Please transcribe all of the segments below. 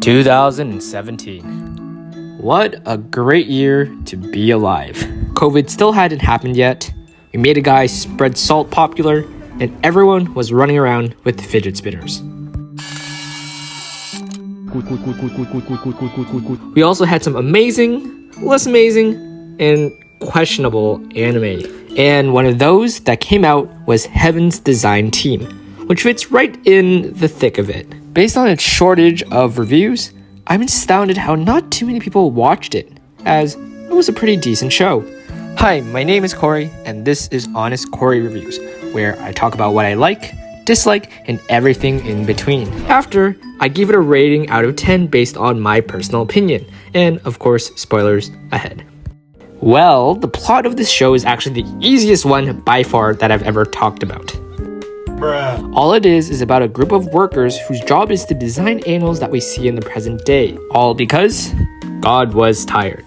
2017. What a great year to be alive. COVID still hadn't happened yet. We made a guy spread salt popular, and everyone was running around with fidget spinners. We also had some amazing, less amazing, and questionable anime. And one of those that came out was Heaven's Design Team, which fits right in the thick of it. Based on its shortage of reviews, I'm astounded how not too many people watched it, as it was a pretty decent show. Hi, my name is Corey, and this is Honest Corey Reviews, where I talk about what I like, dislike, and everything in between. After, I give it a rating out of 10 based on my personal opinion, and of course, spoilers ahead. Well, the plot of this show is actually the easiest one by far that I've ever talked about. Bruh. All it is about a group of workers whose job is to design animals that we see in the present day. All because God was tired.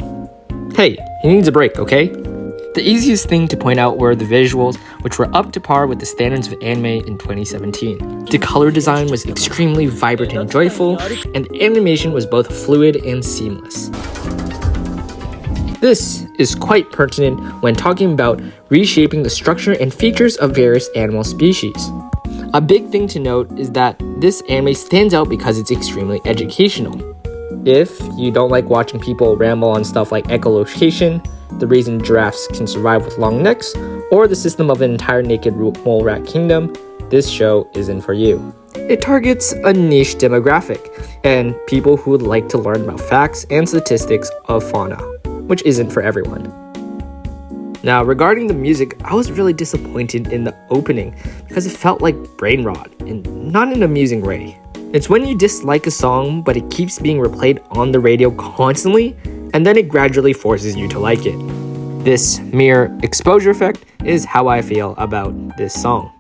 Hey, he needs a break, okay? The easiest thing to point out were the visuals, which were up to par with the standards of anime in 2017. The color design was extremely vibrant and joyful, and the animation was both fluid and seamless. This is quite pertinent when talking about reshaping the structure and features of various animal species. A big thing to note is that this anime stands out because it's extremely educational. If you don't like watching people ramble on stuff like echolocation, the reason giraffes can survive with long necks, or the system of an entire naked mole rat kingdom, this show isn't for you. It targets a niche demographic, and people who would like to learn about facts and statistics of fauna, which isn't for everyone. Now, regarding the music, I was really disappointed in the opening because it felt like brain rot, and not in an amusing way. It's when you dislike a song, but it keeps being replayed on the radio constantly, and then it gradually forces you to like it. This mere exposure effect is how I feel about this song.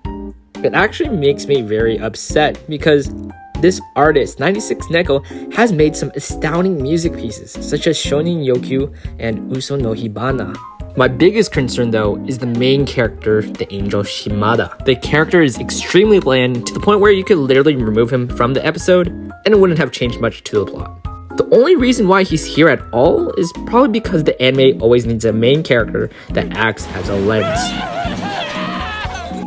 It actually makes me very upset because this artist, 96 Neko, has made some astounding music pieces, such as Shonin Yokyu and Uso no Hibana. My biggest concern though is the main character, the angel Shimada. The character is extremely bland to the point where you could literally remove him from the episode and it wouldn't have changed much to the plot. The only reason why he's here at all is probably because the anime always needs a main character that acts as a lens.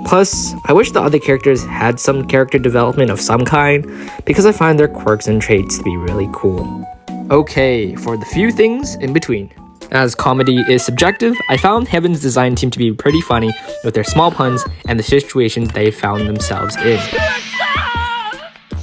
Plus, I wish the other characters had some character development of some kind because I find their quirks and traits to be really cool. Okay, for the few things in between. As comedy is subjective, I found Heaven's Design Team to be pretty funny with their small puns and the situations they found themselves in.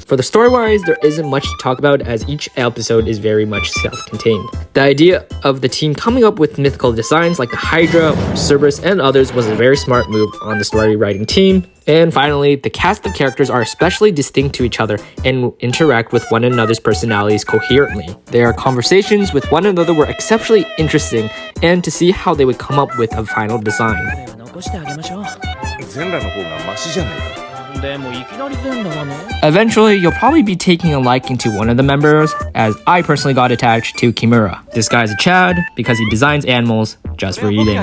For the story-wise, there isn't much to talk about as each episode is very much self-contained. The idea of the team coming up with mythical designs like the Hydra, Cerberus, and others was a very smart move on the story writing team. And finally, the cast of characters are especially distinct to each other and interact with one another's personalities coherently. Their conversations with one another were exceptionally interesting, and to see how they would come up with a final design. Eventually, you'll probably be taking a liking to one of the members, as I personally got attached to Kimura. This guy's a Chad because he designs animals just for eating.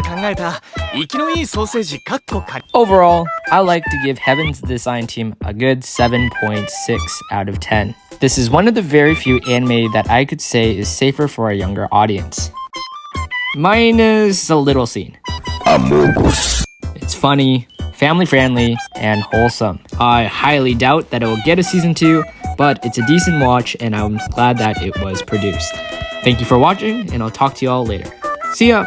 Overall, I like to give Heaven's Design Team a good 7.6 out of 10. This is one of the very few anime that I could say is safer for a younger audience. Minus a little scene. It's funny, family-friendly, and wholesome. I highly doubt that it will get a season 2, but it's a decent watch and I'm glad that it was produced. Thank you for watching, and I'll talk to you all later. See ya!